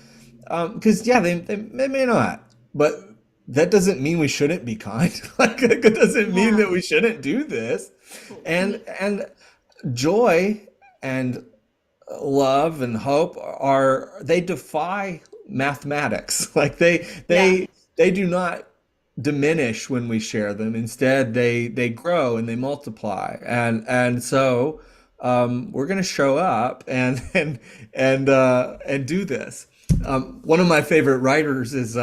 Because yeah, they may not, but that doesn't mean we shouldn't be kind. Like, it doesn't mean Yeah. that we shouldn't do this. We, And joy and love and hope are, they defy mathematics. Like, yeah. they do not diminish when we share them. Instead, they grow and they multiply. And so we're going to show up and do this. One of my favorite writers is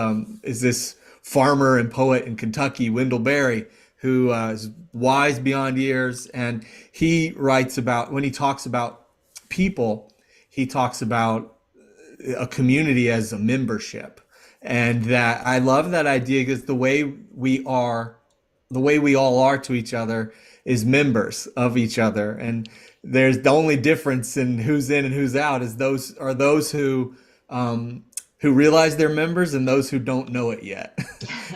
this farmer and poet in Kentucky, Wendell Berry, who is wise beyond years, and he writes about, when he talks about people, he talks about a community as a membership. And that, I love that idea, because the way we all are to each other is members of each other. And there's the only difference in who's in and who's out is those who realize they're members and those who don't know it yet.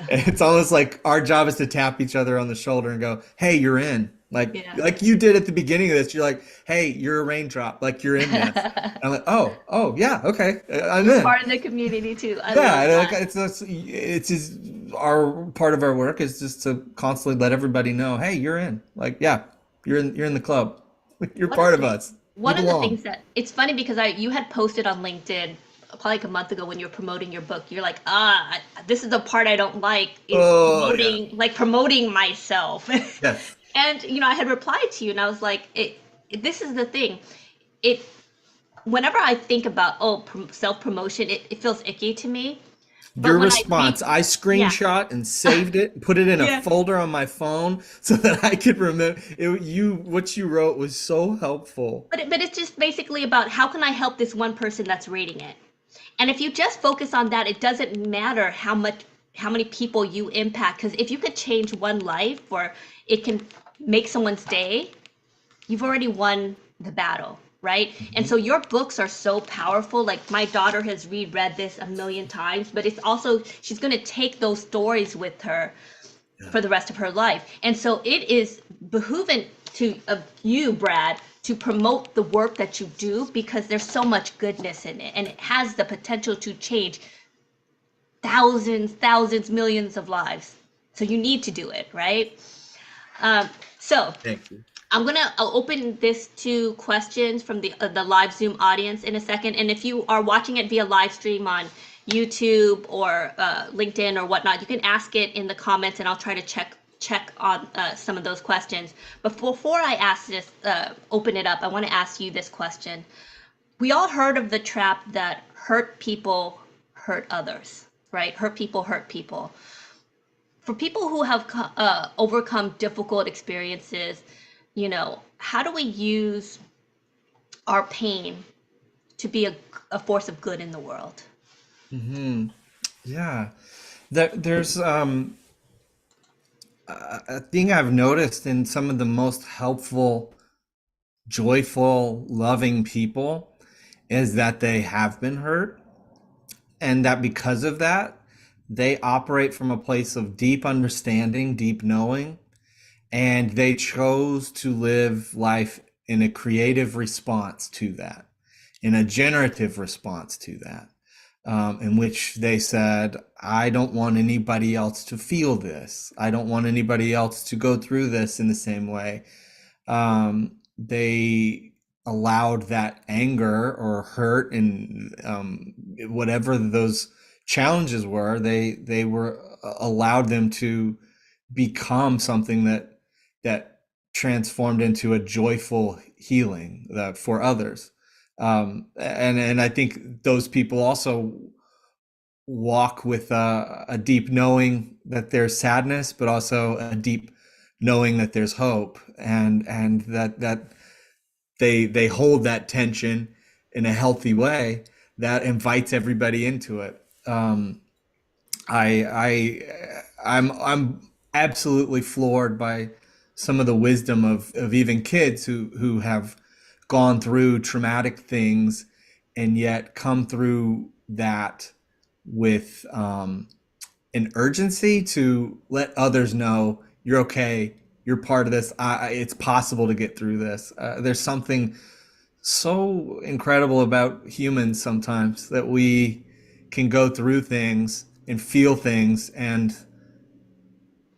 It's almost like our job is to tap each other on the shoulder and go, "Hey, you're in." Yeah. Like you did at the beginning of this. You're like, "Hey, you're a raindrop. Like, you're in this." And I'm like, "Oh, yeah, okay, I'm You're in." part of the community too. I Yeah, love and that. like, it's just our part of our work is just to constantly let everybody know, "Hey, you're in." Like, yeah, you're in the club. You're One of part of the us. You one of the belong. things that it's funny because I you had posted on LinkedIn probably like a month ago when you were promoting your book. You're like, this is the part I don't like is Oh yeah. promoting myself. Yes. And I had replied to you and I was like, this is the thing. It Whenever I think about self promotion, it feels icky to me. But Your when I response, read, I yeah, screenshot and saved it, put it in a yeah. folder on my phone so that I could remember what you wrote was so helpful. But it's just basically about how can I help this one person that's reading it. And if you just focus on that, it doesn't matter how many people you impact. Because if you could change one life or it can make someone's day, you've already won the battle, right? And Mhm. so your books are so powerful. Like my daughter has reread this a million times, but it's also she's going to take those stories with her Yeah. for the rest of her life. And so it is behooving to of you, Brad, to promote the work that you do because there's so much goodness in it and it has the potential to change thousands, millions of lives. So you need to do it, right? Um, so Thank you. I'll open this to questions from the live Zoom audience in a second. And if you are watching it via live stream on YouTube or LinkedIn or whatnot, you can ask it in the comments, and I'll try to check on some of those questions. But before I ask this, open it up, I want to ask you this question. We all heard of the trap that hurt people hurt others, right? Hurt people hurt people. For people who have overcome difficult experiences, how do we use our pain to be a force of good in the world? Hmm. Yeah. There's a thing I've noticed in some of the most helpful, joyful, loving people is that they have been hurt, and that because of that, they operate from a place of deep understanding, deep knowing, and they chose to live life in a creative response to that, in a generative response to that, in which they said, I don't want anybody else to feel this. I don't want anybody else to go through this in the same way. They allowed that anger or hurt and whatever those challenges were, they were allowed them to become something that transformed into a joyful healing for others. And I think those people also walk with a deep knowing that there's sadness, but also a deep knowing that there's hope, and that they hold that tension in a healthy way that invites everybody into it. I'm absolutely floored by some of the wisdom of even kids who have gone through traumatic things and yet come through that with an urgency to let others know you're okay, you're part of this. It's possible to get through this. There's something so incredible about humans sometimes that we can go through things and feel things and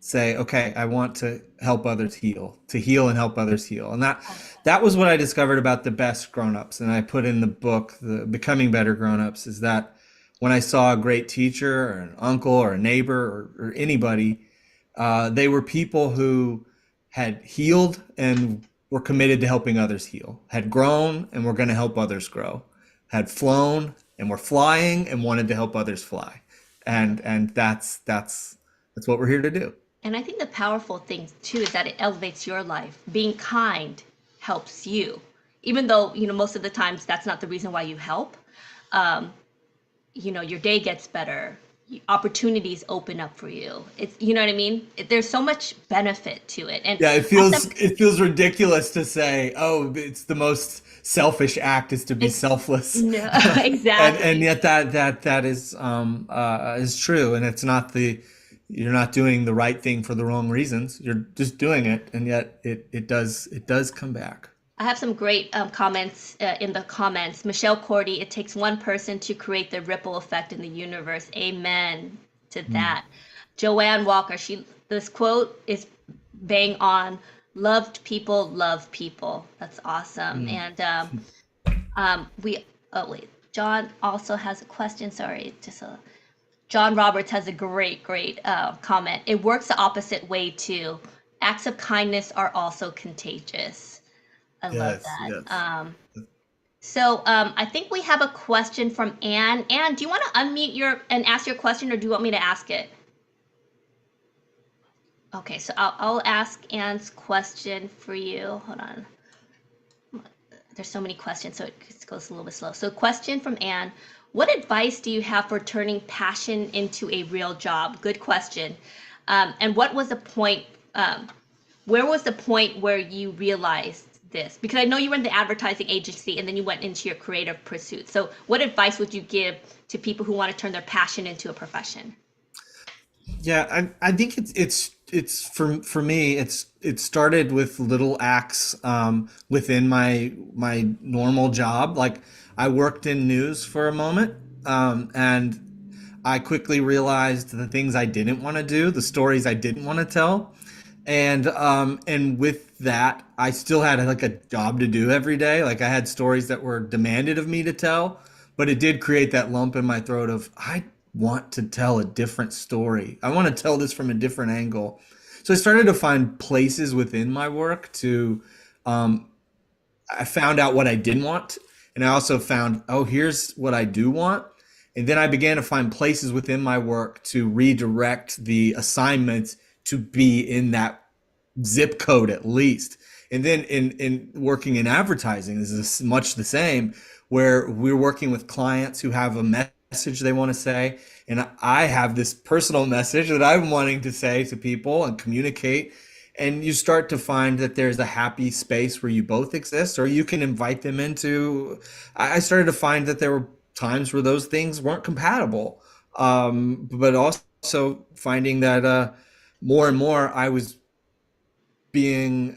say, okay, I want to help others heal, to heal and help others heal. And that was what I discovered about the best grown-ups. And I put in the book, the Becoming Better Grown-ups, is that when I saw a great teacher or an uncle or a neighbor or anybody, they were people who had healed and were committed to helping others heal, had grown and were going to help others grow, had flown and were flying and wanted to help others fly. And that's what we're here to do. And I think the powerful thing too is that it elevates your life. Being kind helps you, even though most of the times that's not the reason why you help. Um, your day gets better, opportunities open up for you. It's, you know what I mean? There's so much benefit to it. And Yeah, it as feels some, it feels ridiculous to say, "Oh, it's the most selfish act is to be it's selfless," no, and exactly. yet that is true, and it's not the you're not doing the right thing for the wrong reasons. You're just doing it, and yet it does come back. I have some great comments in the comments. Michelle Cordy, it takes one person to create the ripple effect in the universe. Amen to Mm. that. Joanne Walker, this quote is bang on. Loved people, love people. That's awesome. Mm. And we, oh wait, John also has a question. Sorry, John Roberts has a great comment. It works the opposite way too. Acts of kindness are also contagious. I love Yes, that. yes. I think we have a question from Anne. Anne, do you want to unmute and ask your question, or do you want me to ask it? Okay, so I'll ask Anne's question for you. Hold on. There's so many questions, so it goes a little bit slow. So, question from Anne: what advice do you have for turning passion into a real job? Good question. And what was the point? Where was the point where you realized this? Because I know you were in the advertising agency and then you went into your creative pursuit. So, what advice would you give to people who want to turn their passion into a profession? Yeah, I think it's for me it started with little acts within my normal job. Like I worked in news for a moment, and I quickly realized the things I didn't want to do, the stories I didn't want to tell, and with that, I still had like a job to do every day. Like I had stories that were demanded of me to tell, but it did create that lump in my throat of I want to tell a different story. I want to tell this from a different angle. So I started to find places within my work to um, I found out what I didn't want, and I also found, oh, here's what I do want. And then I began to find places within my work to redirect the assignments to be in that zip code at least. And then in working in advertising, this is much the same, where we're working with clients who have a message they want to say, and I have this personal message that I'm wanting to say to people and communicate. And you start to find that there's a happy space where you both exist, or you can invite them into. I started to find that there were times where those things weren't compatible, but also finding that more and more I was being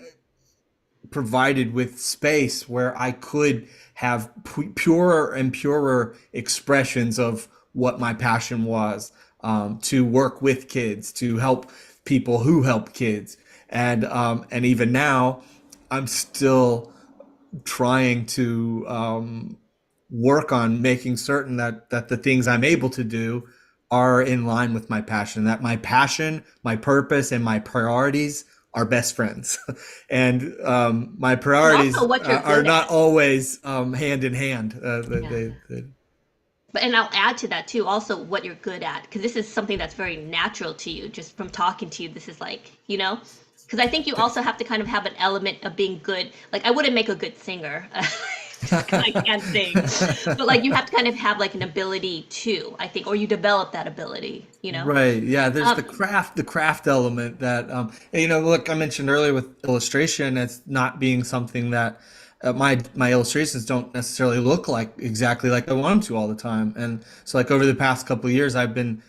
provided with space where I could have purer and purer expressions of what my passion was, to work with kids, to help people who help kids, and even now, I'm still trying to work on making certain that the things I'm able to do are in line with my passion, that my passion, my purpose, and my priorities are best friends, and my And also priorities what you're are good not at. always hand in hand. Yeah. But and I'll add to that too, also what you're good at, because this is something that's very natural to you, just from talking to you. This is like, because I think you also have to kind of have an element of being good. Like I wouldn't make a good singer, just because I can't sing, but like you have to kind of have like an ability too, I think, or you develop that ability, you know. Right. Yeah. There's Um, the craft element that, and, look, I mentioned earlier with illustration, it's not being something that my illustrations don't necessarily look like exactly like I want them to all the time. And so, like over the past couple of years, I've been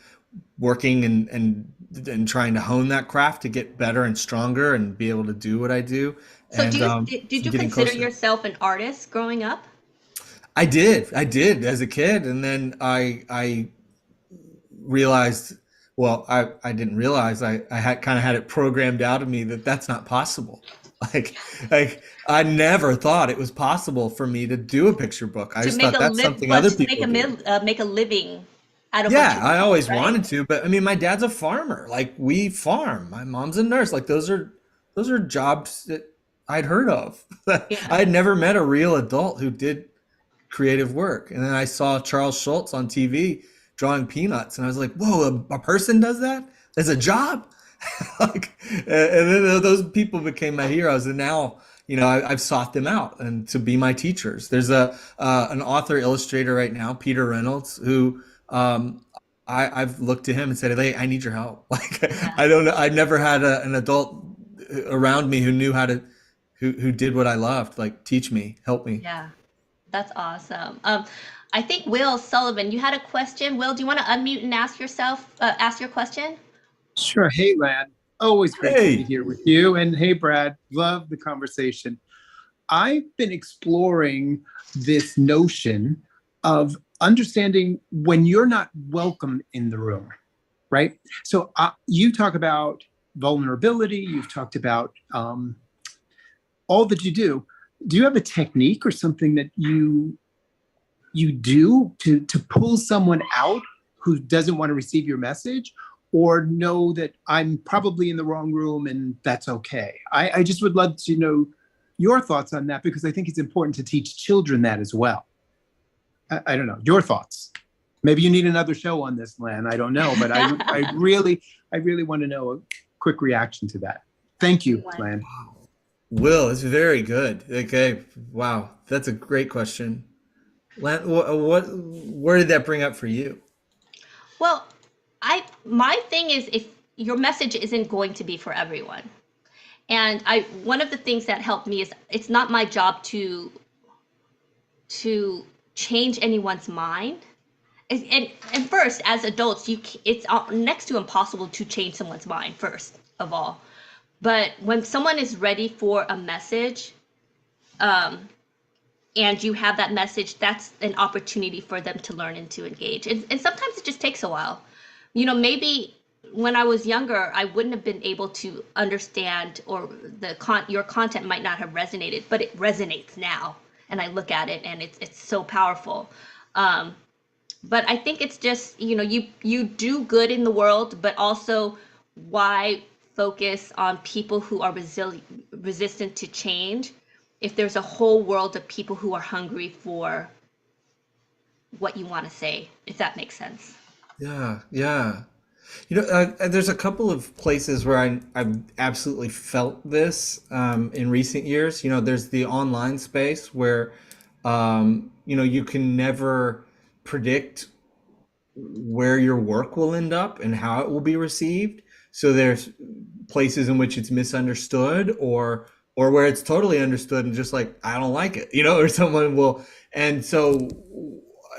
working and trying to hone that craft to get better and stronger and be able to do what I do. so And did you getting consider closer. yourself an artist growing up? I did as a kid, and then I realized, well, I didn't realize I had kind of had it programmed out of me that that's not possible. Like, like I never thought it was possible for me to do a picture book. I To just make thought a that's live, something but other to people do. make a living out of what Yeah, you I love, always right? wanted to, but I mean, my dad's a farmer. Like we farm. My mom's a nurse. Like those are jobs that I'd heard of. I Yeah. had never met a real adult who did creative work. And then I saw Charles Schultz on TV drawing peanuts, and I was like, "Whoa, a person does that as a job!" Like, and then those people became my heroes, and now I've sought them out and to be my teachers. There's a an author illustrator right now, Peter Reynolds, who I've looked to him and said, "Hey, I need your help." Like, Yeah. I don't know, I never had an adult around me who knew how to who did what I loved. Like, teach me, help me. Yeah. That's awesome. I think Will Sullivan, you had a question. Will, do you want to unmute and ask your question? Sure. Hey, Lan. Always great to be Hey. here with you. And hey, Brad. Love the conversation. I've been exploring this notion of understanding when you're not welcome in the room, right? So you talk about vulnerability. You've talked about all that you do. Do you have a technique or something that you do to pull someone out who doesn't want to receive your message, or know that I'm probably in the wrong room and that's okay? I just would love to know your thoughts on that, because I think it's important to teach children that as well. I don't know your thoughts. Maybe you need another show on this, Lan. I don't know, but I really want to know a quick reaction to that. Thank Good you, one. Lan. Will, it's very good. Okay, wow, that's a great question. Where did that bring up for you? Well, my thing is if your message isn't going to be for everyone. And I one of the things that helped me is it's not my job to change anyone's mind. And first, as adults, it's next to impossible to change someone's mind first of all. But when someone is ready for a message, um, and you have that message, that's an opportunity for them to learn and to engage. And sometimes it just takes a while. Maybe when I was younger, I wouldn't have been able to understand, or your content might not have resonated, but it resonates now. And I look at it, and it's so powerful. Um, but I think it's just you do good in the world, but also why focus on people who are resistant to change if there's a whole world of people who are hungry for what you want to say, if that makes sense. Yeah, yeah. There's a couple of places where I've absolutely felt this in recent years. There's the online space where, you can never predict where your work will end up and how it will be received. So there's places in which it's misunderstood, or where it's totally understood and just like, I don't like it, or someone will. And so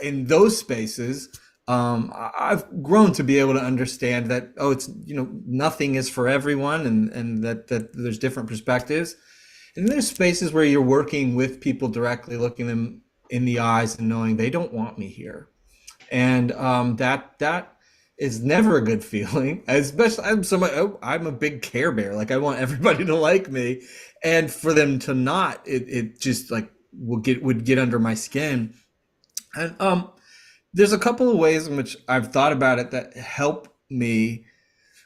in those spaces, I've grown to be able to understand that, oh, it's, nothing is for everyone, and that there's different perspectives. And there's spaces where you're working with people directly, looking them in the eyes and knowing they don't want me here. And that is never a good feeling. Especially I'm a big Care Bear. Like I want everybody to like me, and for them to not, it just like would get under my skin. And there's a couple of ways in which I've thought about it that help me.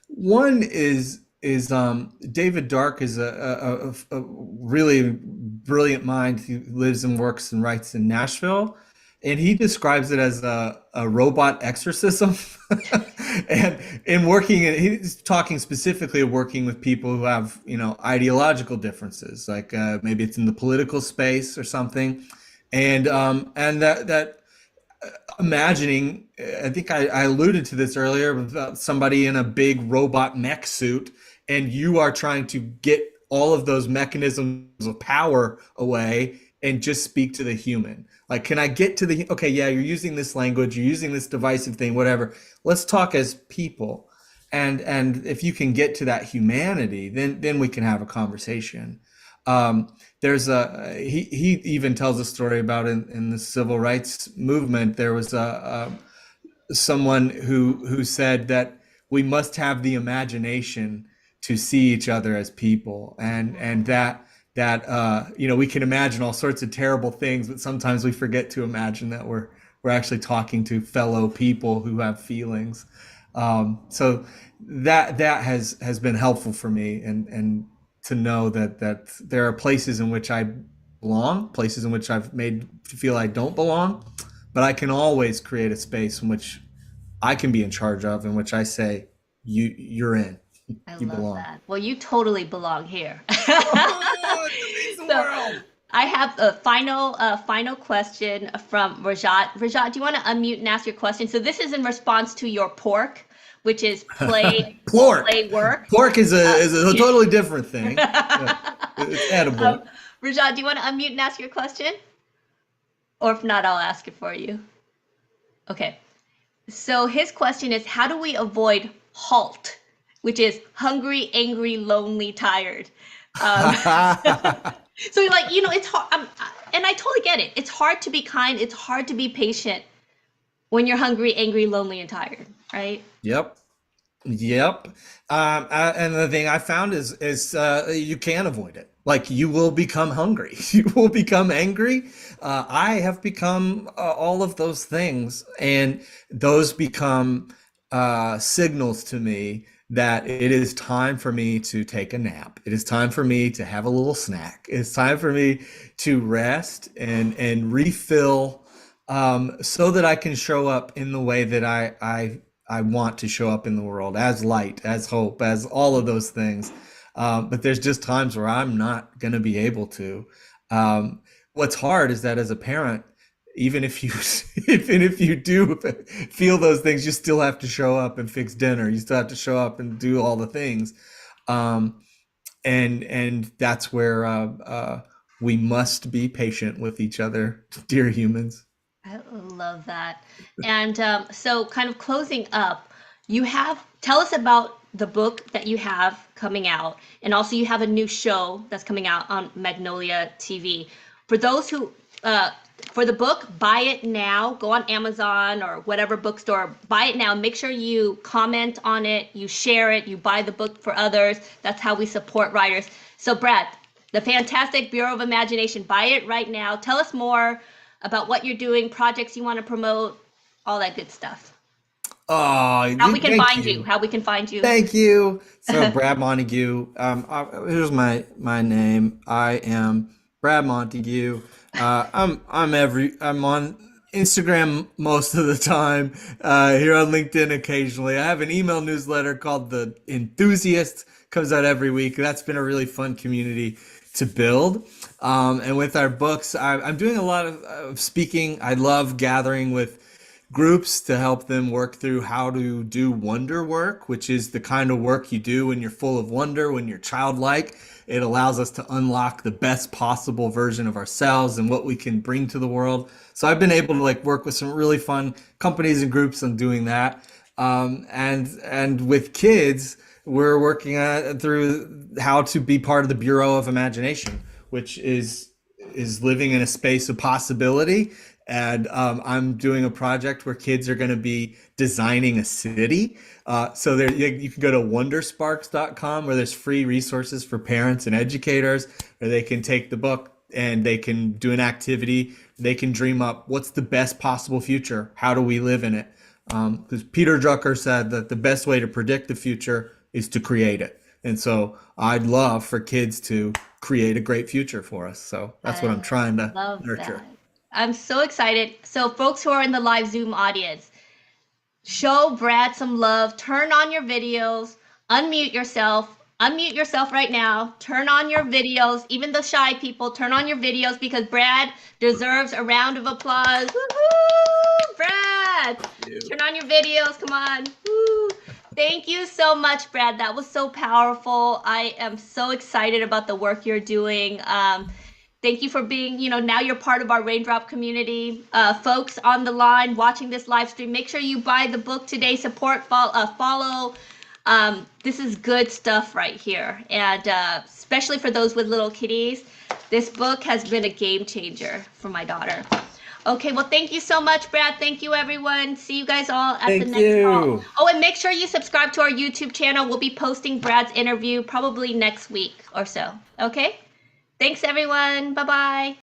One is David Dark is a really brilliant mind who lives and works and writes in Nashville, and he describes it as a robot exorcism. And in working, he's talking specifically of working with people who have, ideological differences, like maybe it's in the political space or something, and that imagining, I think I alluded to this earlier about somebody in a big robot mech suit, and you are trying to get all of those mechanisms of power away and just speak to the human. Like, can I get to the, okay, yeah, you're using this language, you're using this divisive thing, whatever. Let's talk as people. And if you can get to that humanity, then we can have a conversation. There's he even tells a story about in the civil rights movement. There was someone who said that we must have the imagination to see each other as people, and that we can imagine all sorts of terrible things, but sometimes we forget to imagine that we're actually talking to fellow people who have feelings. So that has been helpful for me, and to know that there are places in which I belong, places in which I've made to feel I don't belong, but I can always create a space in which I can be in charge of, in which I say, you're in, I you love belong. that. Well, you totally belong here. Oh, it means the So world. I have a final question from Rajat. Rajat, do you want to unmute and ask your question? So this is in response to your pork, which is Pork. play work. Pork is Uh, a totally different thing. It's um, edible. Rajat, do you want to unmute and ask your question? Or if not, I'll ask it for you. Okay. So his question is, how do we avoid halt, which is hungry, angry, lonely, tired? Um, so like, it's hard, and I totally get it. It's hard to be kind. It's hard to be patient when you're hungry, angry, lonely, and tired, right? Yep. Yep. And the thing I found is you can avoid it. Like, you will become hungry. You will become angry. I have become all of those things, and those become signals to me that it is time for me to take a nap. It is time for me to have a little snack. It's time for me to rest and refill, so that I can show up in the way that I want to show up in the world, as light, as hope, as all of those things. But there's just times where I'm not going to be able to. What's hard is that as a parent, even if you even if you do feel those things, you still have to show up and fix dinner. You still have to show up and do all the things. Um, and that's where we must be patient with each other, dear humans. I love that. And so, kind of closing up, tell us about the book that you have coming out, and also you have a new show that's coming out on Magnolia TV. For those who, for the book, buy it now. Go on Amazon or whatever bookstore, buy it now. Make sure you comment on it, you share it, you buy the book for others. That's how we support writers. So, Brad, the Fantastic Bureau of Imagination, buy it right now. Tell us more about what you're doing, projects you want to promote, all that good stuff. Oh, How we can thank find you. you. How we can find you. Thank you. So, Brad Montague. Here's my name. I am Brad Montague. I'm on Instagram most of the time. Here on LinkedIn occasionally. I have an email newsletter called The Enthusiast. Comes out every week. That's been a really fun community to build. And with our books, I'm doing a lot of speaking. I love gathering with groups to help them work through how to do wonder work, which is the kind of work you do when you're full of wonder, when you're childlike. It allows us to unlock the best possible version of ourselves and what we can bring to the world. So I've been able to work with some really fun companies and groups on doing that. And with kids, we're working through how to be part of the Bureau of Imagination, which is living in a space of possibility. And I'm doing a project where kids are going to be designing a city. So there, you can go to wondersparks.com, where there's free resources for parents and educators, where they can take the book and they can do an activity. They can dream up what's the best possible future. How do we live in it? Because Peter Drucker said that the best way to predict the future is to create it. And so I'd love for kids to create a great future for us. So that's what I'm I trying to love nurture. that. I'm so excited. So, folks who are in the live Zoom audience, show Brad some love. Turn on your videos. Unmute yourself. Unmute yourself right now. Turn on your videos. Even the shy people, turn on your videos because Brad deserves a round of applause. Woohoo! Brad! Turn on your videos. Come on. Woo! Thank you so much, Brad. That was so powerful. I am so excited about the work you're doing. Thank you for being, now you're part of our Raindrop community. Folks on the line watching this live stream, make sure you buy the book today. Support, follow. This is good stuff right here. And especially for those with little kitties, this book has been a game changer for my daughter. Okay, well, thank you so much, Brad. Thank you, everyone. See you guys all at the Thank next call. you. Oh, and make sure you subscribe to our YouTube channel. We'll be posting Brad's interview probably next week or so. Okay? Thanks, everyone. Bye-bye.